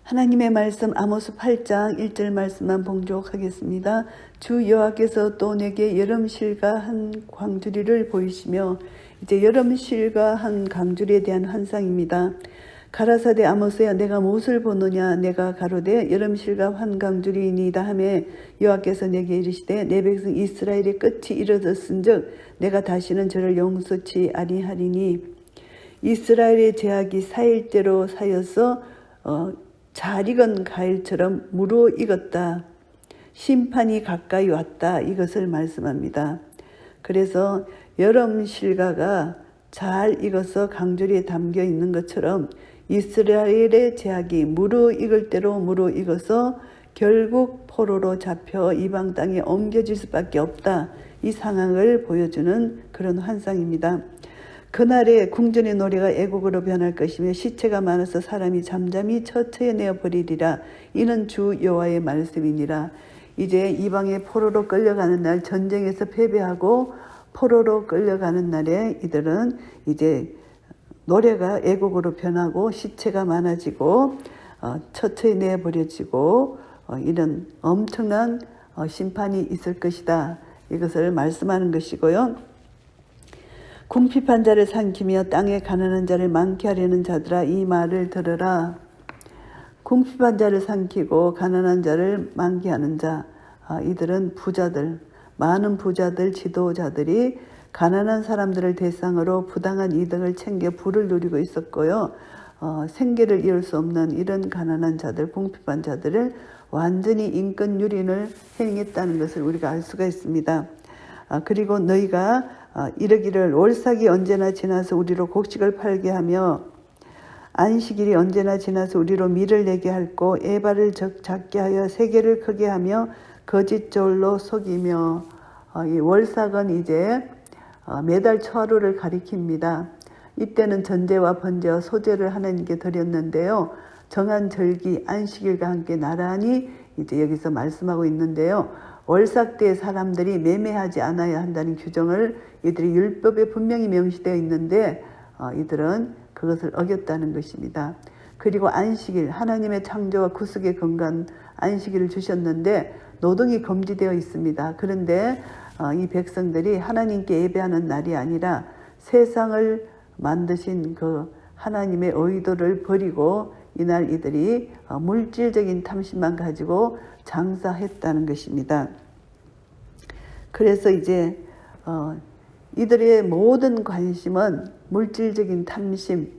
하나님의 말씀 아모스 8장 1절 말씀만 봉독하겠습니다. 주 여호와께서 또 내게 여름실과 한 광주리를 보이시며, 이제 여름실과 한 광주리에 대한 환상입니다. 가라사대 아모스야, 내가 무엇을 보느냐? 내가 가로되 여름실과 한 광주리이니이다 하매, 여호와께서 내게 이르시되 내 백성 이스라엘의 끝이 이르렀은즉 내가 다시는 저를 용서치 아니하리니, 이스라엘의 제약이 사일대로 사여서 잘 익은 과일처럼 무르익었다. 심판이 가까이 왔다. 이것을 말씀합니다. 그래서 여름 실과가 잘 익어서 강조리에 담겨 있는 것처럼 이스라엘의 제약이 무르익을 대로 무르익어서 결국 포로로 잡혀 이방 땅에 옮겨질 수밖에 없다. 이 상황을 보여주는 그런 환상입니다. 그날에 궁전의 노래가 애곡으로 변할 것이며 시체가 많아서 사람이 잠잠히 처처에 내어버리리라. 이는 주 여호와의 말씀이니라. 이제 이방의 포로로 끌려가는 날, 전쟁에서 패배하고 포로로 끌려가는 날에 이들은 이제 노래가 애곡으로 변하고 시체가 많아지고 처처에 내버려지고 이런 엄청난 심판이 있을 것이다. 이것을 말씀하는 것이고요. 궁핍한 자를 삼키며 땅에 가난한 자를 많게 하려는 자들아, 이 말을 들으라. 궁핍한 자를 삼키고 가난한 자를 많게 하는 자, 이들은 부자들, 많은 부자들, 지도자들이 가난한 사람들을 대상으로 부당한 이득을 챙겨 부를 누리고 있었고요. 생계를 이을 수 없는 이런 가난한 자들, 궁핍한 자들을 완전히 인권 유린을 행했다는 것을 우리가 알 수가 있습니다. 그리고 너희가 이르기를 월삭이 언제나 지나서 우리로 곡식을 팔게 하며 안식일이 언제나 지나서 우리로 밀을 내게 할고 에바를 작게 하여 세계를 크게 하며 거짓 저울로 속이며, 이 월삭은 이제 매달 초하루를 가리킵니다. 이때는 전제와 번제와 소제를 하나님께 드렸는데요. 정한 절기 안식일과 함께 나란히 이제 여기서 말씀하고 있는데요. 월삭 때 사람들이 매매하지 않아야 한다는 규정을 이들이 율법에 분명히 명시되어 있는데 이들은 그것을 어겼다는 것입니다. 그리고 안식일, 하나님의 창조와 구속의 근간 안식일을 주셨는데 노동이 금지되어 있습니다. 그런데 이 백성들이 하나님께 예배하는 날이 아니라 세상을 만드신 그 하나님의 의도를 버리고 이날 이들이 물질적인 탐심만 가지고 장사했다는 것입니다. 그래서 이제 이들의 모든 관심은 물질적인 탐심,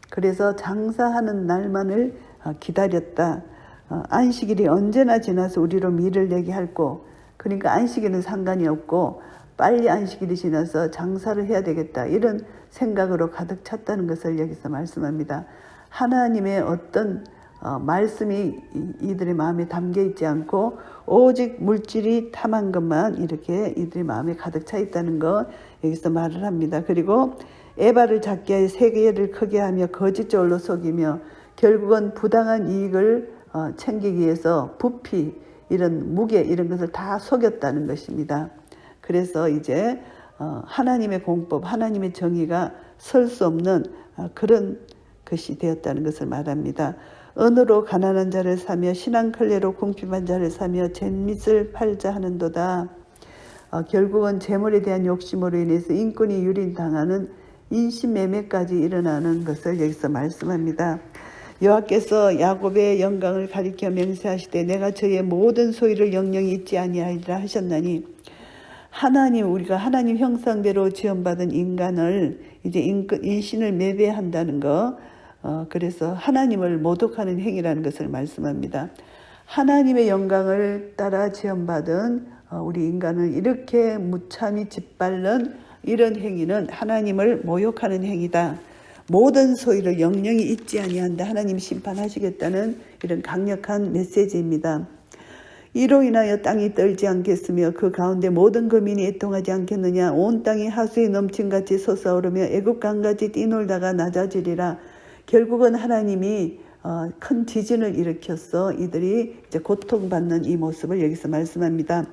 그래서 장사하는 날만을 기다렸다. 안식일이 언제나 지나서 우리로 밀을 내게 할고, 그러니까 안식일은 상관이 없고 빨리 안식일이 지나서 장사를 해야 되겠다, 이런 생각으로 가득 찼다는 것을 여기서 말씀합니다. 하나님의 어떤 말씀이 이들의 마음에 담겨 있지 않고 오직 물질이 탐한 것만 이렇게 이들의 마음에 가득 차 있다는 거 여기서 말을 합니다. 그리고 에바를 작게 하여 세계를 크게 하며 거짓 저울로 속이며, 결국은 부당한 이익을 챙기기 위해서 부피, 이런 무게, 이런 것을 다 속였다는 것입니다. 그래서 이제 하나님의 공법, 하나님의 정의가 설 수 없는 그런 것이 되었다는 것을 말합니다. 은으로 가난한 자를 사며 신앙컬레로 궁핍한 자를 사며 잿밑을 팔자 하는도다. 결국은 재물에 대한 욕심으로 인해서 인권이 유린당하는 인신매매까지 일어나는 것을 여기서 말씀합니다. 여호와께서 야곱의 영광을 가리켜 맹세하시되 내가 저의 모든 소유를 영영히 잊지 아니하리라 하셨나니, 하나님, 우리가 하나님 형상대로 지원받은 인간을 이제 인신을 매배한다는 거, 그래서 하나님을 모독하는 행위라는 것을 말씀합니다. 하나님의 영광을 따라 지원받은 우리 인간을 이렇게 무참히 짓밟는 이런 행위는 하나님을 모욕하는 행위다. 모든 소유를 영영히 잊지 아니한다. 하나님 심판하시겠다는 이런 강력한 메시지입니다. 이로 인하여 땅이 떨지 않겠으며 그 가운데 모든 거민이 애통하지 않겠느냐. 온 땅이 하수에 넘친같이 솟아오르며 애국강같이 뛰놀다가 낮아지리라. 결국은 하나님이 큰 지진을 일으켰어 이들이 이제 고통받는 이 모습을 여기서 말씀합니다.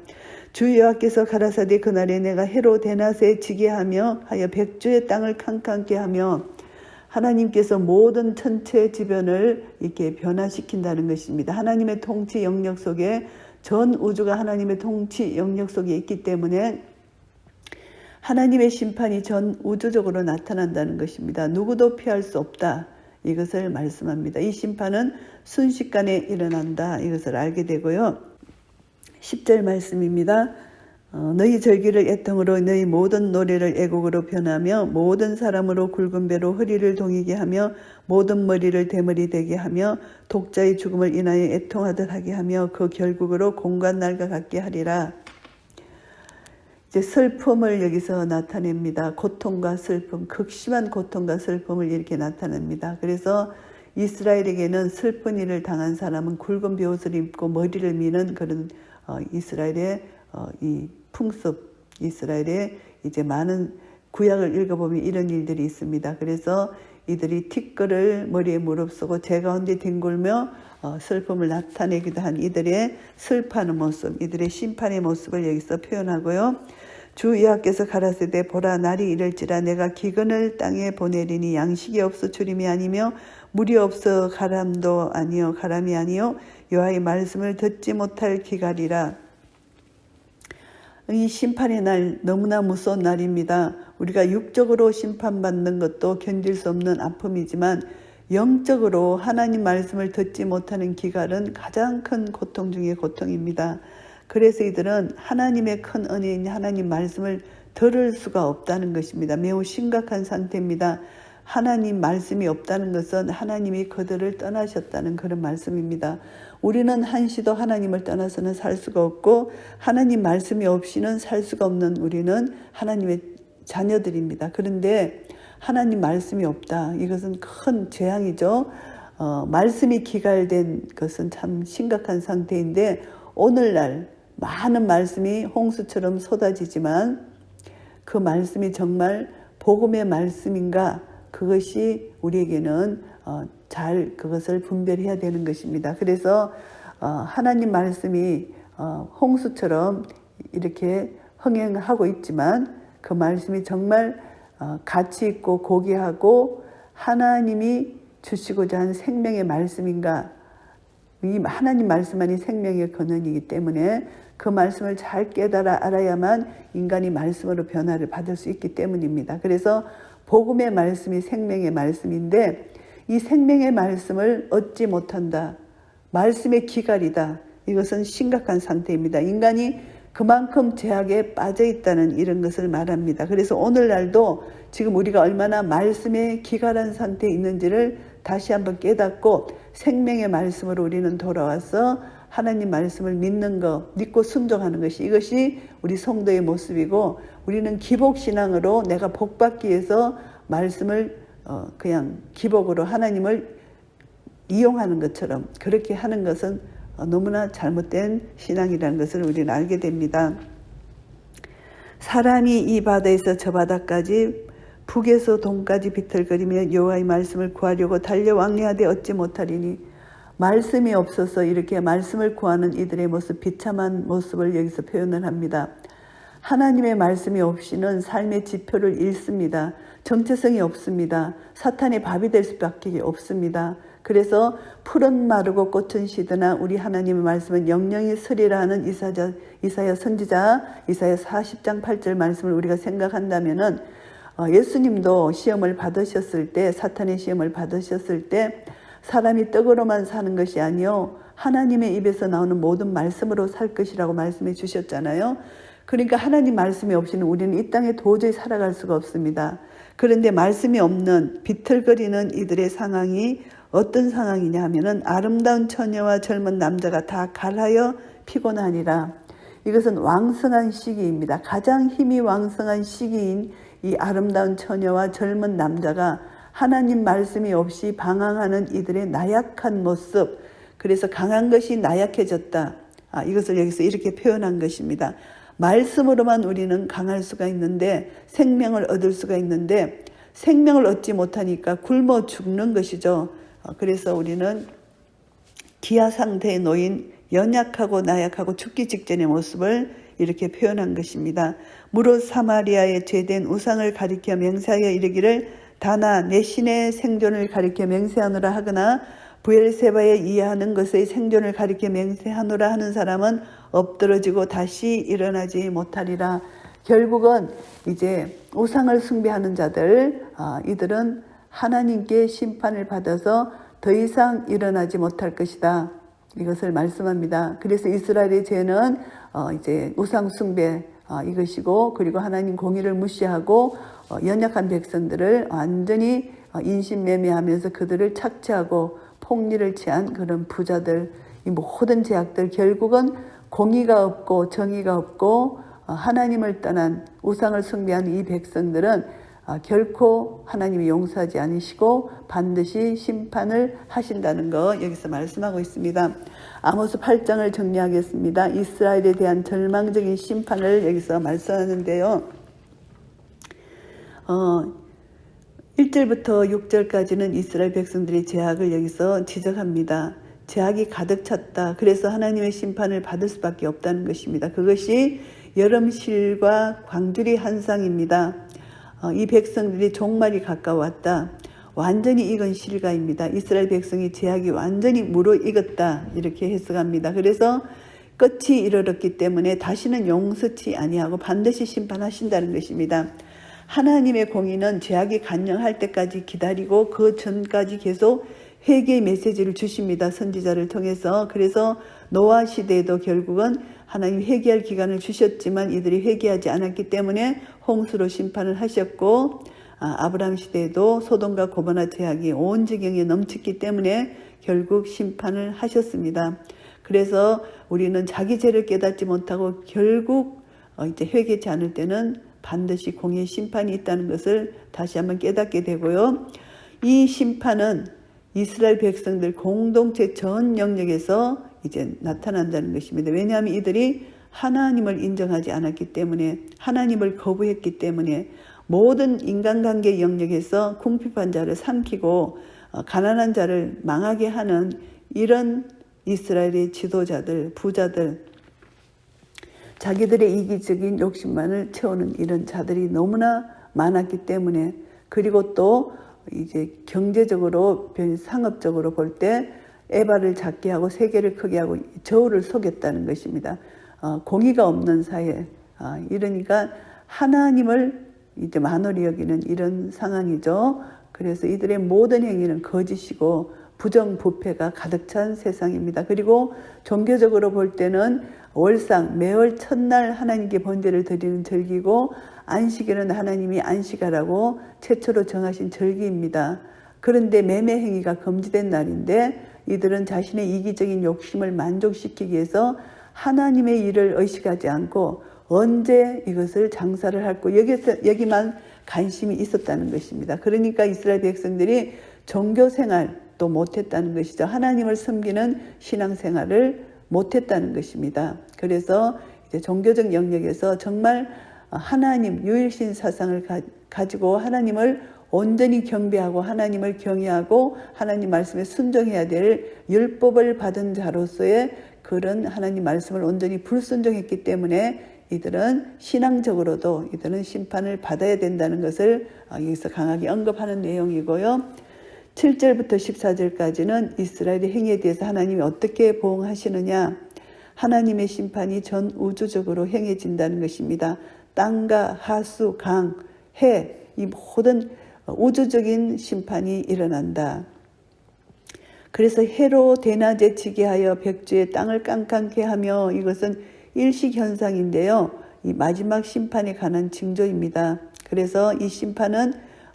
주 여호와께서 가라사대 그날에 내가 해로 대낮에 지게 하며 하여 백주의 땅을 캄캄케 하며, 하나님께서 모든 천체 지변을 이렇게 변화시킨다는 것입니다. 하나님의 통치 영역 속에 전 우주가 하나님의 통치 영역 속에 있기 때문에 하나님의 심판이 전 우주적으로 나타난다는 것입니다. 누구도 피할 수 없다. 이것을 말씀합니다. 이 심판은 순식간에 일어난다. 이것을 알게 되고요. 10절 말씀입니다. 너희 절기를 애통으로 너희 모든 노래를 애곡으로 변하며 모든 사람으로 굵은 배로 허리를 동이게 하며 모든 머리를 대머리 되게 하며 독자의 죽음을 인하여 애통하듯 하게 하며 그 결국으로 공간 날과 같게 하리라. 이제 슬픔을 여기서 나타냅니다. 고통과 슬픔, 극심한 고통과 슬픔을 이렇게 나타냅니다. 그래서 이스라엘에게는 슬픈 일을 당한 사람은 굵은 베옷을 입고 머리를 미는 그런 이스라엘의 이 풍습, 이스라엘의 이제 많은 구약을 읽어보면 이런 일들이 있습니다. 그래서 이들이 티끌을 머리에 무릅쓰고 제 가운데 뒹굴며 슬픔을 나타내기도 한 이들의 슬퍼하는 모습, 이들의 심판의 모습을 여기서 표현하고요. 주 여호와께서 가라사대 보라 날이 이를지라 내가 기근을 땅에 보내리니 양식이 없어 주림이 아니며 물이 없어 가람이 아니요 여호와의 말씀을 듣지 못할 기갈이라. 이 심판의 날 너무나 무서운 날입니다. 우리가 육적으로 심판받는 것도 견딜 수 없는 아픔이지만 영적으로 하나님 말씀을 듣지 못하는 기갈은 가장 큰 고통 중의 고통입니다. 그래서 이들은 하나님의 큰 은혜인 하나님 말씀을 들을 수가 없다는 것입니다. 매우 심각한 상태입니다. 하나님 말씀이 없다는 것은 하나님이 그들을 떠나셨다는 그런 말씀입니다. 우리는 한시도 하나님을 떠나서는 살 수가 없고 하나님 말씀이 없이는 살 수가 없는 우리는 하나님의 자녀들입니다. 그런데 하나님 말씀이 없다. 이것은 큰 재앙이죠. 말씀이 기갈된 것은 참 심각한 상태인데 오늘날 많은 말씀이 홍수처럼 쏟아지지만 그 말씀이 정말 복음의 말씀인가? 그것이 우리에게는 잘 그것을 분별해야 되는 것입니다. 그래서 하나님 말씀이 홍수처럼 이렇게 흥행하고 있지만 그 말씀이 정말 가치 있고 고귀하고 하나님이 주시고자 한 생명의 말씀인가? 이 하나님 말씀만이 생명의 근원이기 때문에 그 말씀을 잘 깨달아 알아야만 인간이 말씀으로 변화를 받을 수 있기 때문입니다. 그래서 복음의 말씀이 생명의 말씀인데 이 생명의 말씀을 얻지 못한다. 말씀의 기갈이다. 이것은 심각한 상태입니다. 인간이 그만큼 죄악에 빠져 있다는 이런 것을 말합니다. 그래서 오늘날도 지금 우리가 얼마나 말씀에 기갈한 상태에 있는지를 다시 한번 깨닫고 생명의 말씀으로 우리는 돌아와서 하나님 말씀을 믿는 것, 믿고 순종하는 것이 이것이 우리 성도의 모습이고 우리는 기복신앙으로 내가 복받기 위해서 말씀을 그냥 기복으로 하나님을 이용하는 것처럼 그렇게 하는 것은 너무나 잘못된 신앙이라는 것을 우리는 알게 됩니다. 사람이 이 바다에서 저 바다까지 북에서 동까지 비틀거리며 여호와의 말씀을 구하려고 달려 왕래하되 얻지 못하리니 말씀이 없어서 이렇게 말씀을 구하는 이들의 모습, 비참한 모습을 여기서 표현을 합니다. 하나님의 말씀이 없이는 삶의 지표를 잃습니다. 정체성이 없습니다. 사탄의 밥이 될 수밖에 없습니다. 그래서 풀은 마르고 꽃은 시드나 우리 하나님의 말씀은 영영이 서리라 하는 이사야 선지자 이사야 40장 8절 말씀을 우리가 생각한다면은 예수님도 시험을 받으셨을 때 사탄의 시험을 받으셨을 때 사람이 떡으로만 사는 것이 아니요 하나님의 입에서 나오는 모든 말씀으로 살 것이라고 말씀해 주셨잖아요. 그러니까 하나님 말씀이 없이는 우리는 이 땅에 도저히 살아갈 수가 없습니다. 그런데 말씀이 없는 비틀거리는 이들의 상황이 어떤 상황이냐 하면은 아름다운 처녀와 젊은 남자가 다 갈하여 피곤하니라. 이것은 왕성한 시기입니다. 가장 힘이 왕성한 시기인 이 아름다운 처녀와 젊은 남자가 하나님 말씀이 없이 방황하는 이들의 나약한 모습, 그래서 강한 것이 나약해졌다. 이것을 여기서 이렇게 표현한 것입니다. 말씀으로만 우리는 강할 수가 있는데 생명을 얻을 수가 있는데 생명을 얻지 못하니까 굶어 죽는 것이죠. 그래서 우리는 기아 상태에 놓인 연약하고 나약하고 죽기 직전의 모습을 이렇게 표현한 것입니다. 무릇 사마리아에 죄된 우상을 가리켜 맹세하여 이르기를 다나 내 신의 생존을 가리켜 맹세하노라 하거나 부엘세바에 이해하는 것의 생존을 가리켜 맹세하노라 하는 사람은 엎드러지고 다시 일어나지 못하리라. 결국은 이제 우상을 숭배하는 자들, 이들은 하나님께 심판을 받아서 더 이상 일어나지 못할 것이다. 이것을 말씀합니다. 그래서 이스라엘의 죄는 이제 우상 숭배 이것이고, 그리고 하나님 공의를 무시하고 연약한 백성들을 완전히 인신매매하면서 그들을 착취하고 폭리를 취한 그런 부자들, 이 모든 죄악들, 결국은 공의가 없고 정의가 없고 하나님을 떠난 우상을 숭배한 이 백성들은 결코 하나님이 용서하지 않으시고 반드시 심판을 하신다는 거 여기서 말씀하고 있습니다. 아모스 8장을 정리하겠습니다. 이스라엘에 대한 절망적인 심판을 여기서 말씀하는데요. 1절부터 6절까지는 이스라엘 백성들의 죄악을 여기서 지적합니다. 죄악이 가득 찼다. 그래서 하나님의 심판을 받을 수밖에 없다는 것입니다. 그것이 여름실과 광주리 한상입니다. 이 백성들이 종말이 가까웠다. 완전히 익은 실과입니다. 이스라엘 백성이 죄악이 완전히 무르익었다. 이렇게 해석합니다. 그래서 끝이 이르렀기 때문에 다시는 용서치 아니하고 반드시 심판하신다는 것입니다. 하나님의 공의는 죄악이 간영할 때까지 기다리고 그 전까지 계속 회개의 메시지를 주십니다. 선지자를 통해서. 그래서 노아 시대에도 결국은 하나님 회개할 기간을 주셨지만 이들이 회개하지 않았기 때문에 홍수로 심판을 하셨고, 아브라함 시대에도 소돔과 고모라 죄악이 온 지경에 넘쳤기 때문에 결국 심판을 하셨습니다. 그래서 우리는 자기 죄를 깨닫지 못하고 결국 이제 회개치 않을 때는 반드시 공의의 심판이 있다는 것을 다시 한번 깨닫게 되고요. 이 심판은 이스라엘 백성들 공동체 전 영역에서 이제 나타난다는 것입니다. 왜냐하면 이들이 하나님을 인정하지 않았기 때문에, 하나님을 거부했기 때문에 모든 인간관계 영역에서 궁핍한 자를 삼키고 가난한 자를 망하게 하는 이런 이스라엘의 지도자들, 부자들, 자기들의 이기적인 욕심만을 채우는 이런 자들이 너무나 많았기 때문에, 그리고 또 이제 경제적으로 상업적으로 볼 때 에바를 작게 하고 세계를 크게 하고 저울을 속였다는 것입니다. 공의가 없는 사회, 이러니까 하나님을 이제 만홀히 여기는 이런 상황이죠. 그래서 이들의 모든 행위는 거짓이고 부정부패가 가득 찬 세상입니다. 그리고 종교적으로 볼 때는 월상, 매월 첫날 하나님께 번제를 드리는 절기고, 안식일은 하나님이 안식하라고 최초로 정하신 절기입니다. 그런데 매매 행위가 금지된 날인데 이들은 자신의 이기적인 욕심을 만족시키기 위해서 하나님의 일을 의식하지 않고 언제 이것을 장사를 할고 여기만 관심이 있었다는 것입니다. 그러니까 이스라엘 백성들이 종교생활도 못했다는 것이죠. 하나님을 섬기는 신앙생활을 못했다는 것입니다. 그래서 이제 종교적 영역에서 정말 하나님 유일신 사상을 가지고 하나님을 온전히 경배하고 하나님을 경외하고 하나님 말씀에 순종해야 될 율법을 받은 자로서의 그런 하나님 말씀을 온전히 불순종했기 때문에 이들은 신앙적으로도 이들은 심판을 받아야 된다는 것을 여기서 강하게 언급하는 내용이고요. 7절부터 14절까지는 이스라엘의 행위에 대해서 하나님이 어떻게 보응하시느냐, 하나님의 심판이 전 우주적으로 행해진다는 것입니다. 땅과 하수, 강, 해, 이 모든 우주적인 심판이 일어난다. 그래서 해로 대낮에 지게 하여 백주의 땅을 깜깜케 하며, 이것은 일식현상인데요. 이 마지막 심판에 관한 징조입니다. 그래서 이 심판은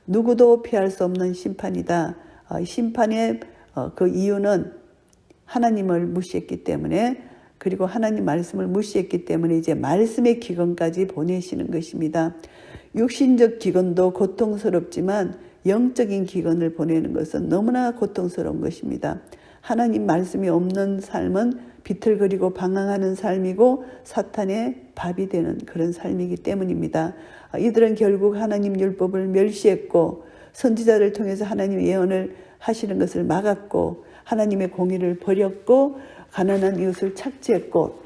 누구도 피할 수 없는 심판이다. 심판의 그 이유는 하나님을 무시했기 때문에, 그리고 하나님 말씀을 무시했기 때문에 이제 말씀의 기근까지 보내시는 것입니다. 육신적 기근도 고통스럽지만 영적인 기근을 보내는 것은 너무나 고통스러운 것입니다. 하나님 말씀이 없는 삶은 비틀거리고 방황하는 삶이고 사탄의 밥이 되는 그런 삶이기 때문입니다. 이들은 결국 하나님 율법을 멸시했고 선지자를 통해서 하나님 예언을 하시는 것을 막았고 하나님의 공의를 버렸고 가난한 이웃을 착취했고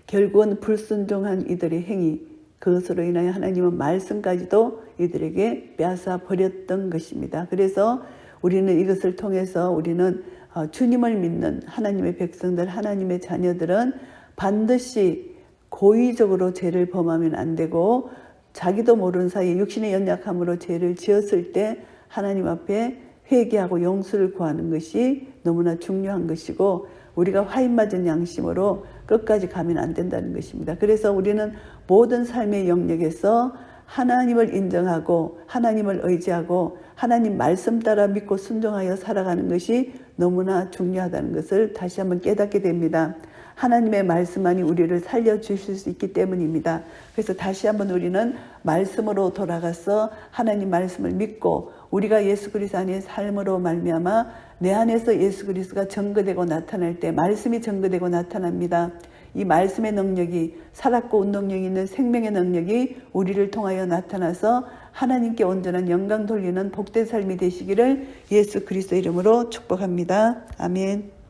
결국은 불순종한 이들의 행위, 그것으로 인하여 하나님은 말씀까지도 이들에게 빼앗아 버렸던 것입니다. 그래서 우리는 이것을 통해서 우리는 주님을 믿는 하나님의 백성들, 하나님의 자녀들은 반드시 고의적으로 죄를 범하면 안 되고 자기도 모르는 사이에 육신의 연약함으로 죄를 지었을 때 하나님 앞에 회개하고 용서를 구하는 것이 너무나 중요한 것이고 우리가 화인맞은 양심으로 끝까지 가면 안 된다는 것입니다. 그래서 우리는 모든 삶의 영역에서 하나님을 인정하고 하나님을 의지하고 하나님 말씀 따라 믿고 순종하여 살아가는 것이 너무나 중요하다는 것을 다시 한번 깨닫게 됩니다. 하나님의 말씀만이 우리를 살려주실 수 있기 때문입니다. 그래서 다시 한번 우리는 말씀으로 돌아가서 하나님 말씀을 믿고 우리가 예수 그리스도 안에 삶으로 말미암아 내 안에서 예수 그리스도가 증거되고 나타날 때 말씀이 증거되고 나타납니다. 이 말씀의 능력이 살았고 운동력이 있는 생명의 능력이 우리를 통하여 나타나서 하나님께 온전한 영광 돌리는 복된 삶이 되시기를 예수 그리스도 이름으로 축복합니다. 아멘.